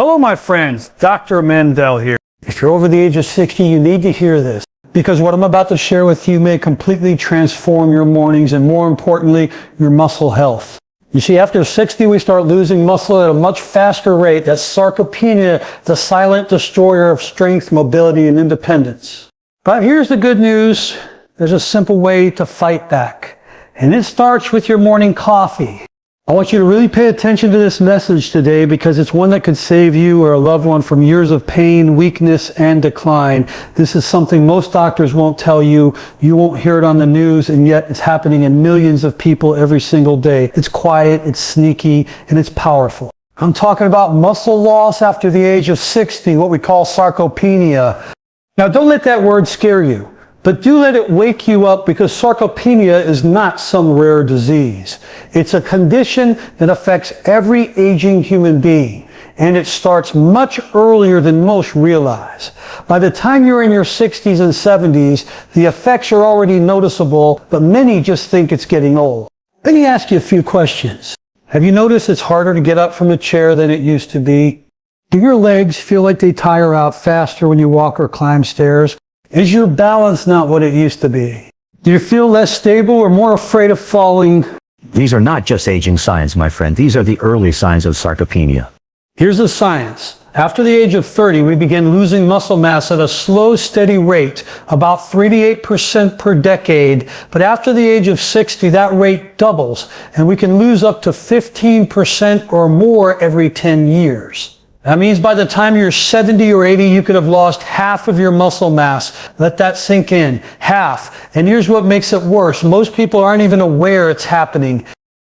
Hello, my friends. Dr. Mandell here. If you're over the age of 60, you need to hear this, because what I'm about to share with you may completely transform your mornings and, more importantly, your muscle health. You see, after 60, we start losing muscle at a much faster rate. That's sarcopenia, the silent destroyer of strength, mobility, and independence. But here's the good news. There's a simple way to fight back, and it starts with your morning coffee. I want you to really pay attention to this message today, because it's one that could save you or a loved one from years of pain, weakness, and decline. This is something most doctors won't tell you. You won't hear it on the news, and yet it's happening in millions of people every single day. It's quiet, it's sneaky, and it's powerful. I'm talking about muscle loss after the age of 60, what we call sarcopenia. Now, don't let that word scare you, but do let it wake you up, because sarcopenia is not some rare disease. It's a condition that affects every aging human being, and it starts much earlier than most realize. By the time you're in your 60s and 70s, the effects are already noticeable, but many just think it's getting old. Let me ask you a few questions. Have you noticed it's harder to get up from a chair than it used to be? Do your legs feel like they tire out faster when you walk or climb stairs? Is your balance not what it used to be? Do you feel less stable or more afraid of falling? These are not just aging signs, my friend. These are the early signs of sarcopenia. Here's the science. After the age of 30, we begin losing muscle mass at a slow, steady rate, about 3 to 8% per decade. But after the age of 60, that rate doubles, and we can lose up to 15% or more every 10 years. That means by the time you're 70 or 80, you could have lost half of your muscle mass. Let that sink in. Half. And here's what makes it worse. Most people aren't even aware it's happening.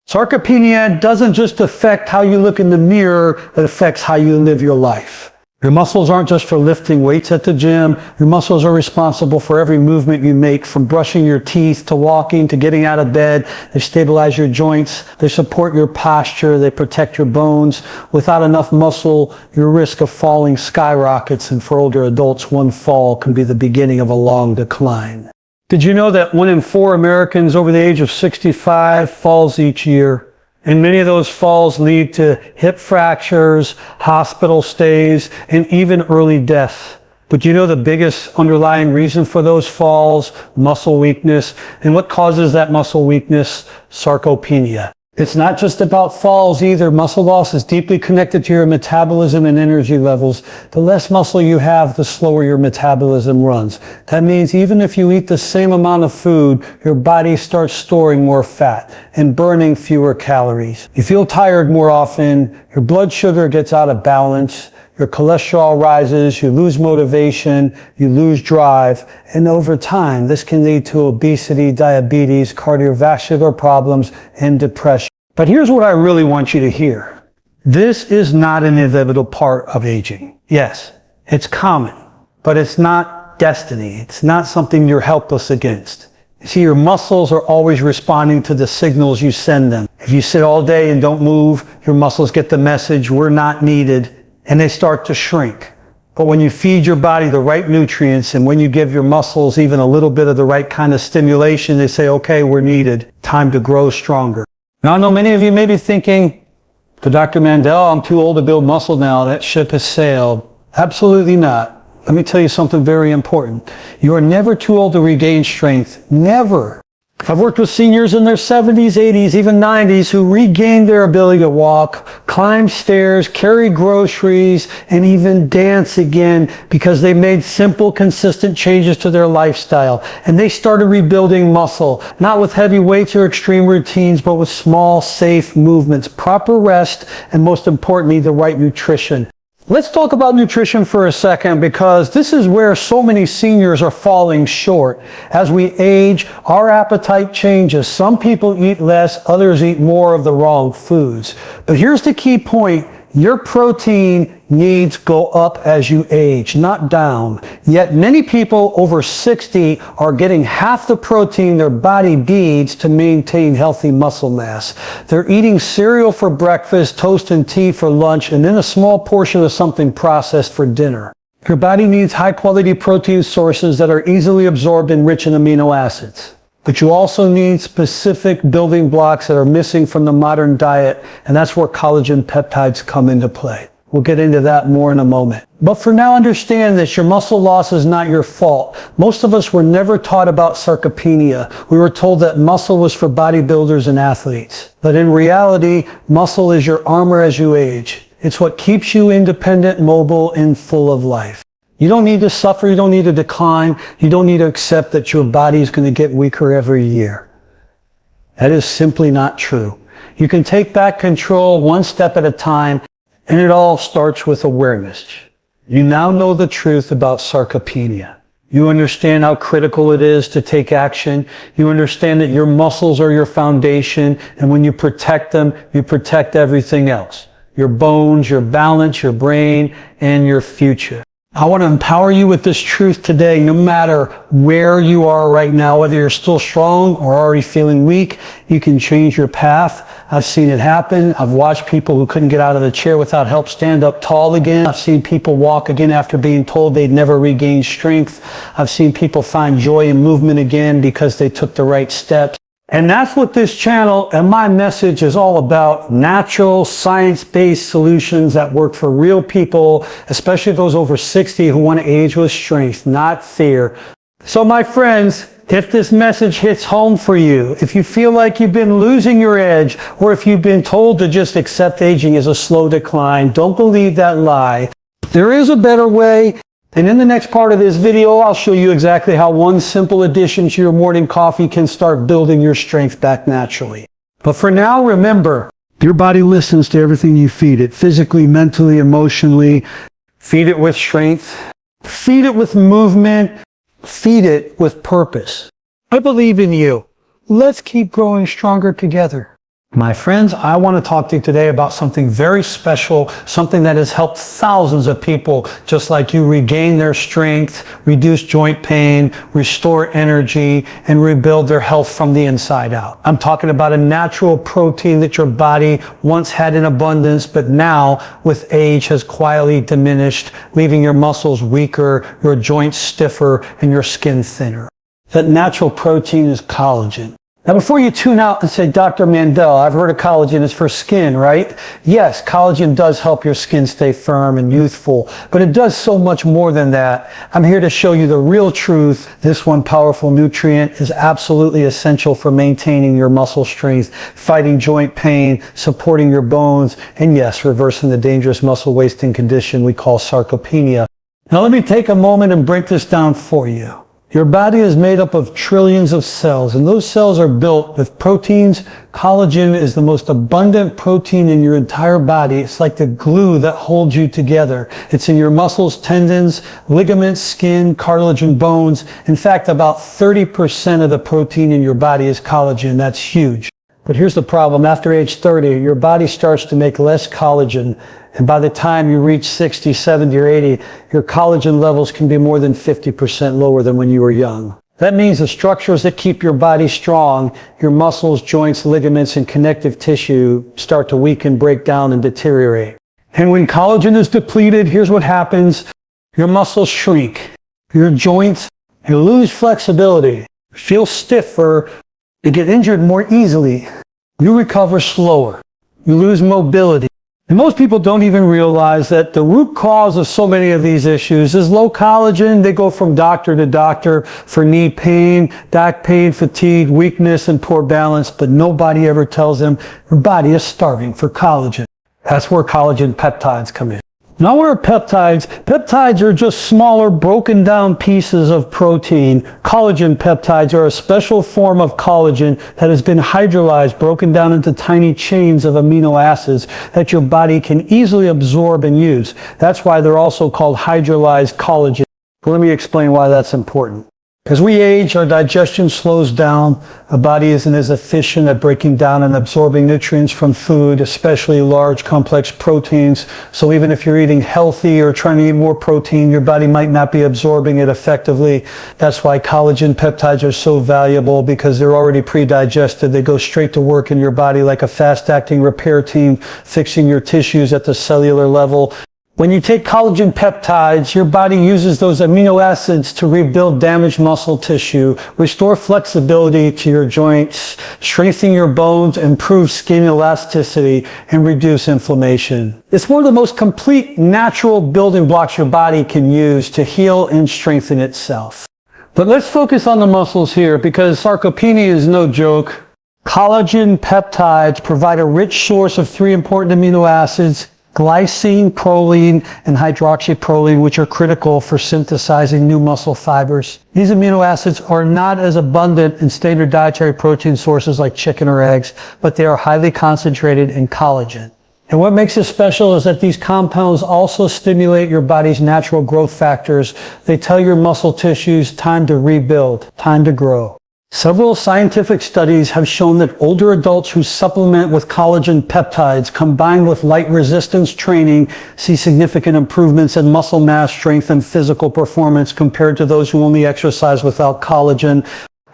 Sarcopenia doesn't just affect how you look in the mirror, it affects how you live your life. Your muscles aren't just for lifting weights at the gym. Your muscles are responsible for every movement you make, from brushing your teeth to walking to getting out of bed. They stabilize your joints. They support your posture. They protect your bones. Without enough muscle, your risk of falling skyrockets, and for older adults, one fall can be the beginning of a long decline. Did you know that 1 in 4 Americans over the age of 65 falls each year? And many of those falls lead to hip fractures, hospital stays, and even early death. But you know the biggest underlying reason for those falls? Muscle weakness. And what causes that muscle weakness? Sarcopenia. It's not just about falls either. Muscle loss is deeply connected to your metabolism and energy levels. The less muscle you have, the slower your metabolism runs. That means even if you eat the same amount of food, your body starts storing more fat and burning fewer calories. You feel tired more often, your blood sugar gets out of balance, your cholesterol rises, you lose motivation, you lose drive, and over time, this can lead to obesity, diabetes, cardiovascular problems, and depression. But here's what I really want you to hear. This is not an inevitable part of aging. Yes, it's common, but it's not destiny. It's not something you're helpless against. You see, your muscles are always responding to the signals you send them. If you sit all day and don't move, your muscles get the message, we're not needed, and they start to shrink. But when you feed your body the right nutrients, and when you give your muscles even a little bit of the right kind of stimulation, they say, okay, we're needed. Time to grow stronger. Now, I know many of you may be thinking, to Dr. Mandell, I'm too old to build muscle now. That ship has sailed. Absolutely not. Let me tell you something very important. You are never too old to regain strength. Never. I've worked with seniors in their 70s, 80s, even 90s who regained their ability to walk, climb stairs, carry groceries, and even dance again, because they made simple, consistent changes to their lifestyle. And they started rebuilding muscle, not with heavy weights or extreme routines, but with small, safe movements, proper rest, and most importantly, the right nutrition. Let's talk about nutrition for a second, because this is where so many seniors are falling short. As we age, our appetite changes. Some people eat less, others eat more of the wrong foods. But here's the key point. Your protein needs go up as you age, not down. Yet many people over 60 are getting half the protein their body needs to maintain healthy muscle mass. They're eating cereal for breakfast, toast and tea for lunch, and then a small portion of something processed for dinner. Your body needs high-quality protein sources that are easily absorbed and rich in amino acids. But you also need specific building blocks that are missing from the modern diet, and that's where collagen peptides come into play. We'll get into that more in a moment. But for now, understand this, your muscle loss is not your fault. Most of us were never taught about sarcopenia. We were told that muscle was for bodybuilders and athletes. But in reality, muscle is your armor as you age. It's what keeps you independent, mobile, and full of life. You don't need to suffer, you don't need to decline, you don't need to accept that your body is going to get weaker every year. That is simply not true. You can take back control one step at a time, and it all starts with awareness. You now know the truth about sarcopenia. You understand how critical it is to take action. You understand that your muscles are your foundation, and when you protect them, you protect everything else. Your bones, your balance, your brain, and your future. I want to empower you with this truth today, no matter where you are right now, whether you're still strong or already feeling weak, you can change your path. I've seen it happen. I've watched people who couldn't get out of the chair without help stand up tall again. I've seen people walk again after being told they'd never regain strength. I've seen people find joy in movement again because they took the right steps. And that's what this channel and my message is all about. Natural, science-based solutions that work for real people, especially those over 60 who want to age with strength, not fear. So my friends, if this message hits home for you, if you feel like you've been losing your edge, or if you've been told to just accept aging as a slow decline, don't believe that lie. There is a better way. And in the next part of this video, I'll show you exactly how one simple addition to your morning coffee can start building your strength back naturally. But for now, remember, your body listens to everything you feed it, physically, mentally, emotionally. Feed it with strength. Feed it with movement. Feed it with purpose. I believe in you. Let's keep growing stronger together. My friends, I want to talk to you today about something very special, something that has helped thousands of people just like you regain their strength, reduce joint pain, restore energy, and rebuild their health from the inside out. I'm talking about a natural protein that your body once had in abundance, but now with age has quietly diminished, leaving your muscles weaker, your joints stiffer, and your skin thinner. That natural protein is collagen. Now, before you tune out and say, Dr. Mandell, I've heard of collagen is for skin, right? Yes, collagen does help your skin stay firm and youthful, but it does so much more than that. I'm here to show you the real truth. This one powerful nutrient is absolutely essential for maintaining your muscle strength, fighting joint pain, supporting your bones, and yes, reversing the dangerous muscle wasting condition we call sarcopenia. Now, let me take a moment and break this down for you. Your body is made up of trillions of cells, and those cells are built with proteins. Collagen is the most abundant protein in your entire body. It's like the glue that holds you together. It's in your muscles, tendons, ligaments, skin, cartilage, and bones. In fact, about 30% of the protein in your body is collagen. That's huge. But here's the problem. After age 30, your body starts to make less collagen. And by the time you reach 60, 70, or 80, your collagen levels can be more than 50% lower than when you were young. That means the structures that keep your body strong, your muscles, joints, ligaments, and connective tissue start to weaken, break down, and deteriorate. And when collagen is depleted, here's what happens. Your muscles shrink. Your joints, you lose flexibility, feel stiffer, you get injured more easily. You recover slower. You lose mobility. And most people don't even realize that the root cause of so many of these issues is low collagen. They go from doctor to doctor for knee pain, back pain, fatigue, weakness, and poor balance, but nobody ever tells them your body is starving for collagen. That's where collagen peptides come in. Now, what are peptides? Peptides are just smaller, broken down pieces of protein. Collagen peptides are a special form of collagen that has been hydrolyzed, broken down into tiny chains of amino acids that your body can easily absorb and use. That's why they're also called hydrolyzed collagen. Let me explain why that's important. As we age, our digestion slows down. Our body isn't as efficient at breaking down and absorbing nutrients from food, especially large, complex proteins. So even if you're eating healthy or trying to eat more protein, your body might not be absorbing it effectively. That's why collagen peptides are so valuable, because they're already pre-digested. They go straight to work in your body like a fast-acting repair team, fixing your tissues at the cellular level. When you take collagen peptides, your body uses those amino acids to rebuild damaged muscle tissue, restore flexibility to your joints, strengthen your bones, improve skin elasticity, and reduce inflammation. It's one of the most complete natural building blocks your body can use to heal and strengthen itself. But let's focus on the muscles here, because sarcopenia is no joke. Collagen peptides provide a rich source of three important amino acids: glycine, proline, and hydroxyproline, which are critical for synthesizing new muscle fibers. These amino acids are not as abundant in standard dietary protein sources like chicken or eggs, but they are highly concentrated in collagen. And what makes it special is that these compounds also stimulate your body's natural growth factors. They tell your muscle tissues time to rebuild, time to grow. Several scientific studies have shown that older adults who supplement with collagen peptides combined with light resistance training see significant improvements in muscle mass, strength, and physical performance compared to those who only exercise without collagen.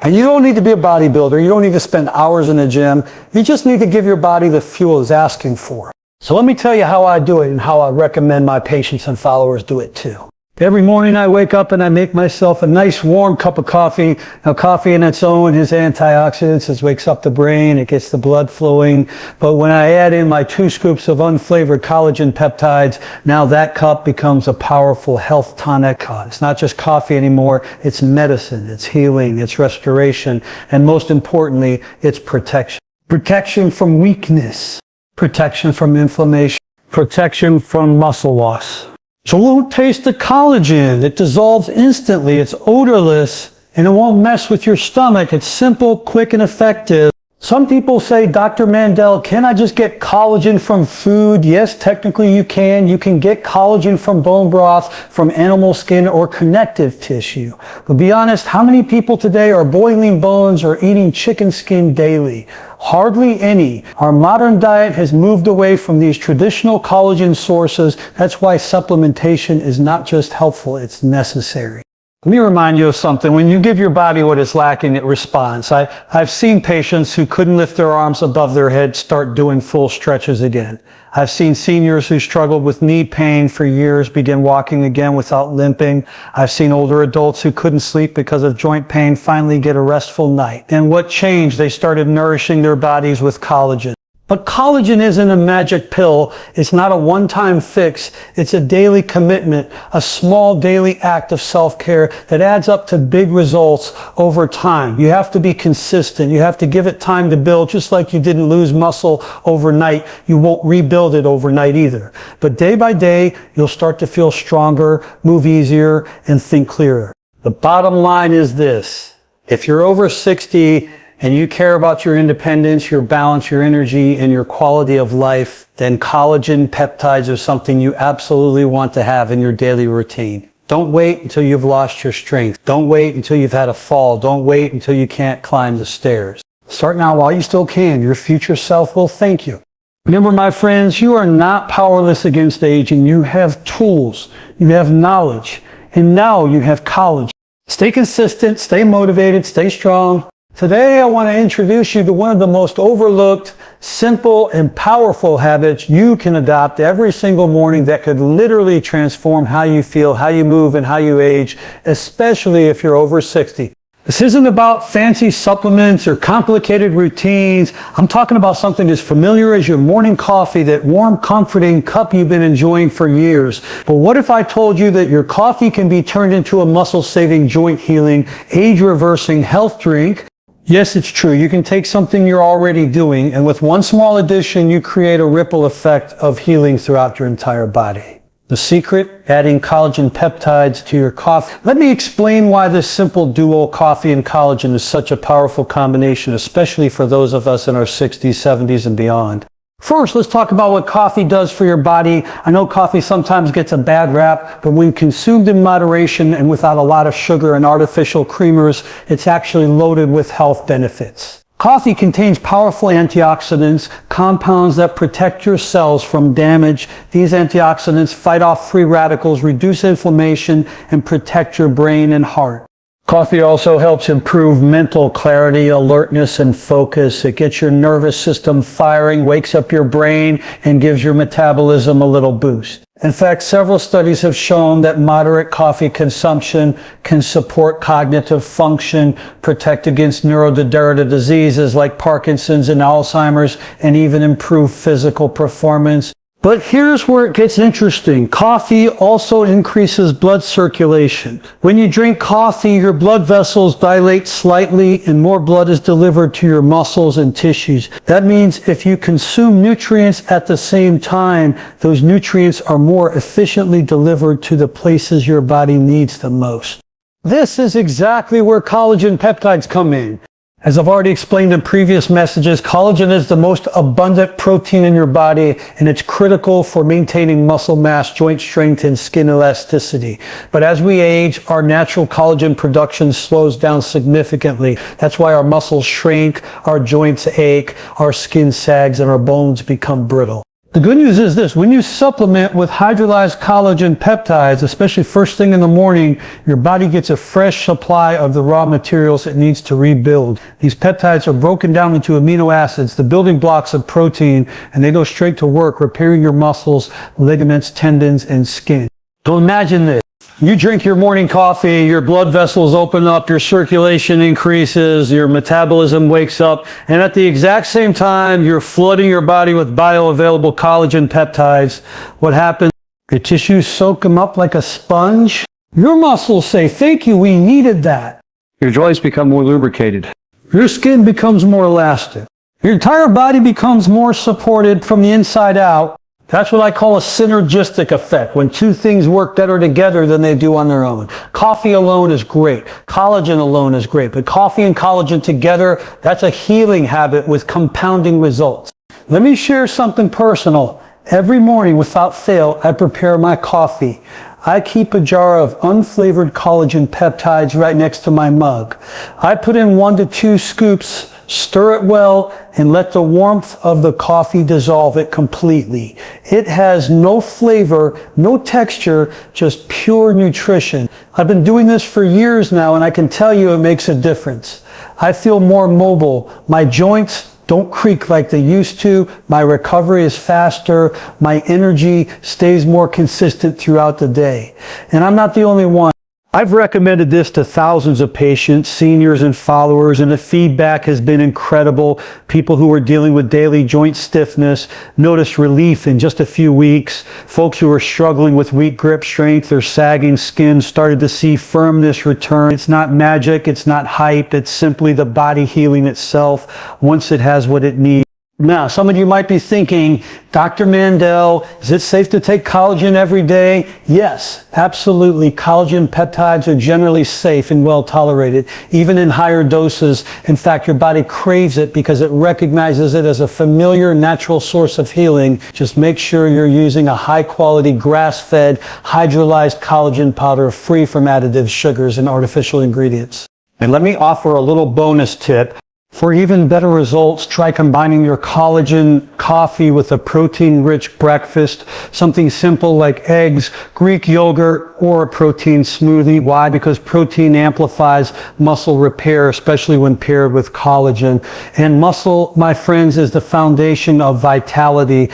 And you don't need to be a bodybuilder. You don't need to spend hours in the gym. You just need to give your body the fuel it's asking for. So let me tell you how I do it and how I recommend my patients and followers do it too. Every morning I wake up and I make myself a nice warm cup of coffee. Now coffee in its own has antioxidants. It wakes up the brain, it gets the blood flowing. But when I add in my 2 scoops of unflavored collagen peptides, now that cup becomes a powerful health tonic. It's not just coffee anymore, it's medicine, it's healing, it's restoration, and most importantly, it's protection. Protection from weakness, protection from inflammation, protection from muscle loss. So don't taste the collagen. It dissolves instantly. It's odorless and it won't mess with your stomach. It's simple, quick, and effective. Some people say, Dr. Mandell, can I just get collagen from food? Yes, technically you can. You can get collagen from bone broth, from animal skin, or connective tissue. But be honest, how many people today are boiling bones or eating chicken skin daily? Hardly any. Our modern diet has moved away from these traditional collagen sources. That's why supplementation is not just helpful, it's necessary. Let me remind you of something. When you give your body what it's lacking, it responds. I've seen patients who couldn't lift their arms above their head start doing full stretches again. I've seen seniors who struggled with knee pain for years begin walking again without limping. I've seen older adults who couldn't sleep because of joint pain finally get a restful night. And what changed? They started nourishing their bodies with collagen. But collagen isn't a magic pill. It's not a one-time fix. It's a daily commitment, a small daily act of self-care that adds up to big results over time. You have to be consistent. You have to give it time to build. Just like you didn't lose muscle overnight, you won't rebuild it overnight either. But day by day, you'll start to feel stronger, move easier, and think clearer. The bottom line is this. If you're over 60, and you care about your independence, your balance, your energy, and your quality of life, then collagen peptides are something you absolutely want to have in your daily routine. Don't wait until you've lost your strength. Don't wait until you've had a fall. Don't wait until you can't climb the stairs. Start now while you still can. Your future self will thank you. Remember, my friends, you are not powerless against aging. You have tools. You have knowledge. And now you have collagen. Stay consistent. Stay motivated. Stay strong. Today, I want to introduce you to one of the most overlooked, simple, and powerful habits you can adopt every single morning that could literally transform how you feel, how you move, and how you age, especially if you're over 60. This isn't about fancy supplements or complicated routines. I'm talking about something as familiar as your morning coffee, that warm, comforting cup you've been enjoying for years. But what if I told you that your coffee can be turned into a muscle-saving, joint-healing, age-reversing health drink? Yes, it's true. You can take something you're already doing, and with one small addition, you create a ripple effect of healing throughout your entire body. The secret? Adding collagen peptides to your coffee. Let me explain why this simple duo, coffee and collagen, is such a powerful combination, especially for those of us in our 60s, 70s, and beyond. First, let's talk about what coffee does for your body. I know coffee sometimes gets a bad rap, but when consumed in moderation and without a lot of sugar and artificial creamers, it's actually loaded with health benefits. Coffee contains powerful antioxidants, compounds that protect your cells from damage. These antioxidants fight off free radicals, reduce inflammation, and protect your brain and heart. Coffee also helps improve mental clarity, alertness, and focus. It gets your nervous system firing, wakes up your brain, and gives your metabolism a little boost. In fact, several studies have shown that moderate coffee consumption can support cognitive function, protect against neurodegenerative diseases like Parkinson's and Alzheimer's, and even improve physical performance. But here's where it gets interesting. Coffee also increases blood circulation. When you drink coffee, your blood vessels dilate slightly and more blood is delivered to your muscles and tissues. That means if you consume nutrients at the same time, those nutrients are more efficiently delivered to the places your body needs them most. This is exactly where collagen peptides come in. As I've already explained in previous messages, collagen is the most abundant protein in your body, and it's critical for maintaining muscle mass, joint strength, and skin elasticity. But as we age, our natural collagen production slows down significantly. That's why our muscles shrink, our joints ache, our skin sags, and our bones become brittle. The good news is this: when you supplement with hydrolyzed collagen peptides, especially first thing in the morning, your body gets a fresh supply of the raw materials it needs to rebuild. These peptides are broken down into amino acids, the building blocks of protein, and they go straight to work repairing your muscles, ligaments, tendons, and skin. So imagine this. You drink your morning coffee, your blood vessels open up, your circulation increases, your metabolism wakes up, and at the exact same time, you're flooding your body with bioavailable collagen peptides. What happens? Your tissues soak them up like a sponge. Your muscles say, "Thank you, we needed that." Your joints become more lubricated. Your skin becomes more elastic. Your entire body becomes more supported from the inside out. That's what I call a synergistic effect, when two things work better together than they do on their own. Coffee alone is great. Collagen alone is great. But coffee and collagen together, that's a healing habit with compounding results. Let me share something personal. Every morning, without fail, I prepare my coffee. I keep a jar of unflavored collagen peptides right next to my mug. I put in 1 to 2 scoops, stir it well, and let the warmth of the coffee dissolve it completely. It has no flavor, no texture, just pure nutrition. I've been doing this for years now, and I can tell you it makes a difference. I feel more mobile. My joints don't creak like they used to. My recovery is faster. My energy stays more consistent throughout the day. And I'm not the only one. I've recommended this to thousands of patients, seniors and followers, and the feedback has been incredible. People who are dealing with daily joint stiffness noticed relief in just a few weeks. Folks who are struggling with weak grip strength or sagging skin started to see firmness return. It's not magic, it's not hype, it's simply the body healing itself once it has what it needs. Now, some of you might be thinking, Dr. Mandell, is it safe to take collagen every day? Yes, absolutely. Collagen peptides are generally safe and well tolerated, even in higher doses. In fact, your body craves it because it recognizes it as a familiar, natural source of healing. Just make sure you're using a high-quality, grass-fed, hydrolyzed collagen powder free from additives, sugars, and artificial ingredients. And let me offer a little bonus tip. For even better results, try combining your collagen coffee with a protein-rich breakfast, something simple like eggs, Greek yogurt, or a protein smoothie. Why? Because protein amplifies muscle repair, especially when paired with collagen. And muscle, my friends, is the foundation of vitality.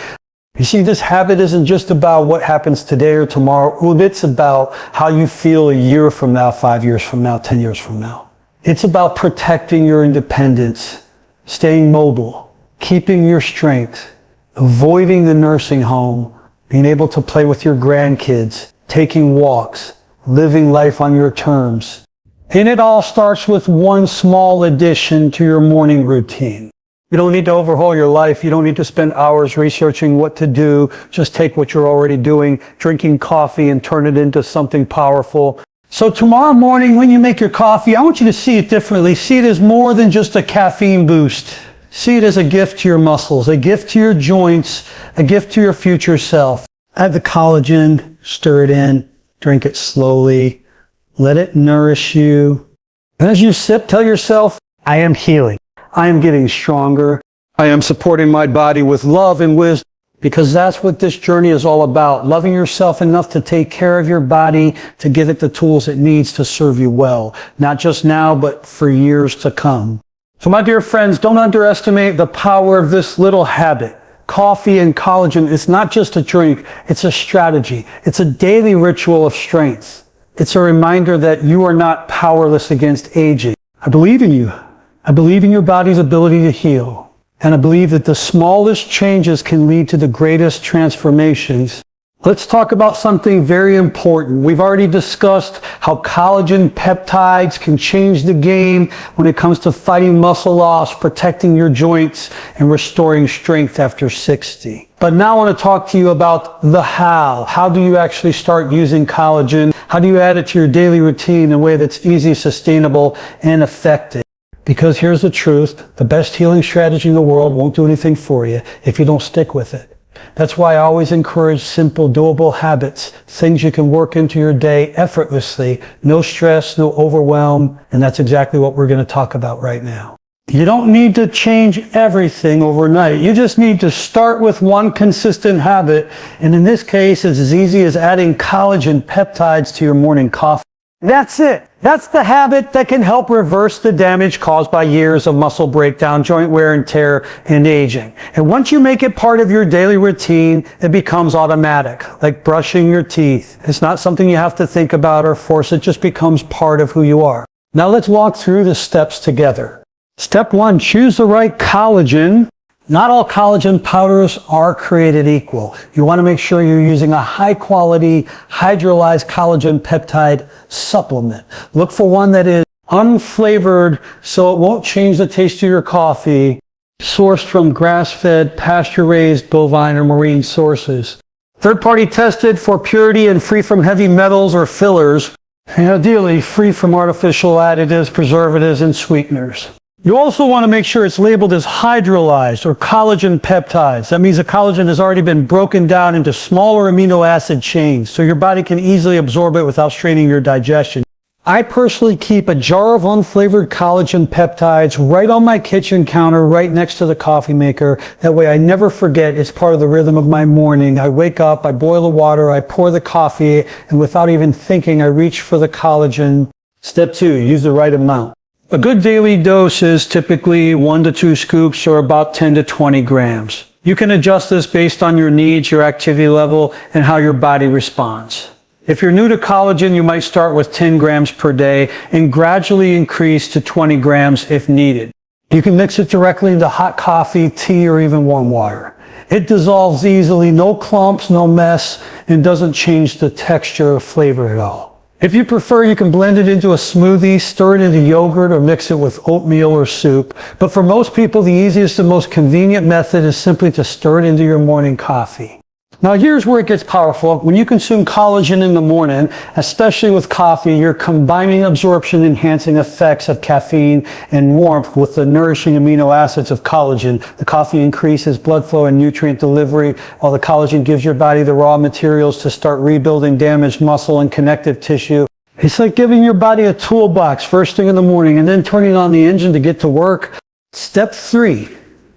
You see, this habit isn't just about what happens today or tomorrow. It's about how you feel a year from now, 5 years from now, 10 years from now. It's about protecting your independence, staying mobile, keeping your strength, avoiding the nursing home, being able to play with your grandkids, taking walks, living life on your terms. And it all starts with one small addition to your morning routine. You don't need to overhaul your life. You don't need to spend hours researching what to do. Just take what you're already doing, drinking coffee, and turn it into something powerful. So tomorrow morning when you make your coffee, I want you to see it differently. See it as more than just a caffeine boost. See it as a gift to your muscles, a gift to your joints, a gift to your future self. Add the collagen, stir it in, drink it slowly, let it nourish you. And as you sip, tell yourself, I am healing. I am getting stronger. I am supporting my body with love and wisdom. Because that's what this journey is all about. Loving yourself enough to take care of your body, to give it the tools it needs to serve you well. Not just now, but for years to come. So my dear friends, don't underestimate the power of this little habit. coffee and collagen is not just a drink, it's a strategy. It's a daily ritual of strength. It's a reminder that you are not powerless against aging. I believe in you. I believe in your body's ability to heal. And I believe that the smallest changes can lead to the greatest transformations. Let's talk about something very important. We've already discussed how collagen peptides can change the game when it comes to fighting muscle loss, protecting your joints, and restoring strength after 60. But now I want to talk to you about the how. How do you actually start using collagen? How do you add it to your daily routine in a way that's easy, sustainable, and effective? Because here's the truth, the best healing strategy in the world won't do anything for you if you don't stick with it. That's why I always encourage simple, doable habits, things you can work into your day effortlessly, no stress, no overwhelm, and that's exactly what we're going to talk about right now. You don't need to change everything overnight. You just need to start with one consistent habit, and in this case, it's as easy as adding collagen peptides to your morning coffee. That's it. That's the habit that can help reverse the damage caused by years of muscle breakdown, joint wear and tear, and aging. And once you make it part of your daily routine, it becomes automatic, like brushing your teeth. It's not something you have to think about or force. It just becomes part of who you are. Now let's walk through the steps together. Step 1, choose the right collagen. Not all collagen powders are created equal. You want to make sure you're using a high-quality, hydrolyzed collagen peptide supplement. Look for one that is unflavored so it won't change the taste of your coffee, sourced from grass-fed, pasture-raised, bovine, or marine sources. Third-party tested for purity and free from heavy metals or fillers, and ideally free from artificial additives, preservatives, and sweeteners. You also want to make sure it's labeled as hydrolyzed or collagen peptides. That means the collagen has already been broken down into smaller amino acid chains, so your body can easily absorb it without straining your digestion. I personally keep a jar of unflavored collagen peptides right on my kitchen counter, right next to the coffee maker. That way I never forget. It's part of the rhythm of my morning. I wake up, I boil the water, I pour the coffee, and without even thinking, I reach for the collagen. Step 2, use the right amount. A good daily dose is typically 1 to 2 scoops or about 10 to 20 grams. You can adjust this based on your needs, your activity level, and how your body responds. If you're new to collagen, you might start with 10 grams per day and gradually increase to 20 grams if needed. You can mix it directly into hot coffee, tea, or even warm water. It dissolves easily, no clumps, no mess, and doesn't change the texture or flavor at all. If you prefer, you can blend it into a smoothie, stir it into yogurt, or mix it with oatmeal or soup. But for most people, the easiest and most convenient method is simply to stir it into your morning coffee. Now here's where it gets powerful. When you consume collagen in the morning, especially with coffee, you're combining absorption-enhancing effects of caffeine and warmth with the nourishing amino acids of collagen. The coffee increases blood flow and nutrient delivery, while the collagen gives your body the raw materials to start rebuilding damaged muscle and connective tissue. It's like giving your body a toolbox first thing in the morning and then turning on the engine to get to work. Step 3,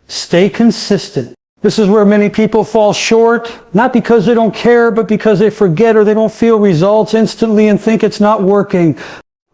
stay consistent. This is where many people fall short, not because they don't care, but because they forget or they don't feel results instantly and think it's not working.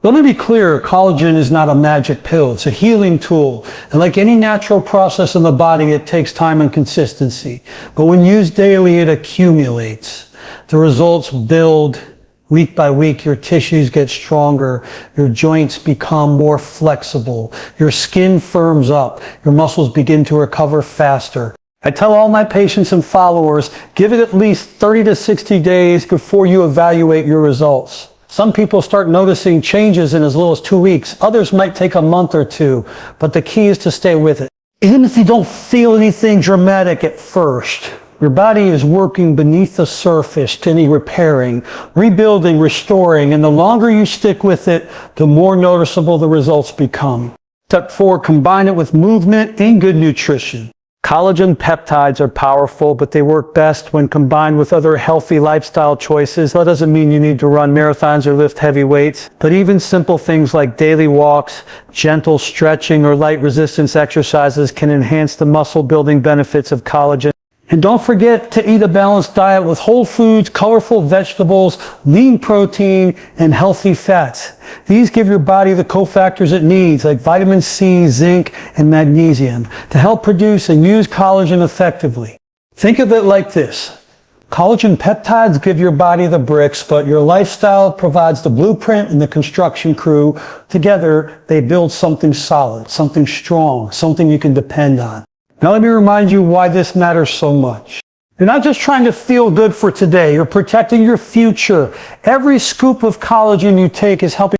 Let me be clear, collagen is not a magic pill. It's a healing tool. And like any natural process in the body, it takes time and consistency. But when used daily, it accumulates. The results build. Week by week, your tissues get stronger, your joints become more flexible, your skin firms up, your muscles begin to recover faster. I tell all my patients and followers, give it at least 30 to 60 days before you evaluate your results. Some people start noticing changes in as little as 2 weeks. Others might take a month or 2, but the key is to stay with it. Even if you don't feel anything dramatic at first, your body is working beneath the surface, repairing, rebuilding, restoring, and the longer you stick with it, the more noticeable the results become. Step 4, combine it with movement and good nutrition. Collagen peptides are powerful, but they work best when combined with other healthy lifestyle choices. That doesn't mean you need to run marathons or lift heavy weights, but even simple things like daily walks, gentle stretching, or light resistance exercises can enhance the muscle building benefits of collagen. And don't forget to eat a balanced diet with whole foods, colorful vegetables, lean protein, and healthy fats. These give your body the cofactors it needs, like vitamin C, zinc, and magnesium, to help produce and use collagen effectively. Think of it like this. Collagen peptides give your body the bricks, but your lifestyle provides the blueprint and the construction crew. Together, they build something solid, something strong, something you can depend on. Now let me remind you why this matters so much. You're not just trying to feel good for today, you're protecting your future. Every scoop of collagen you take is helping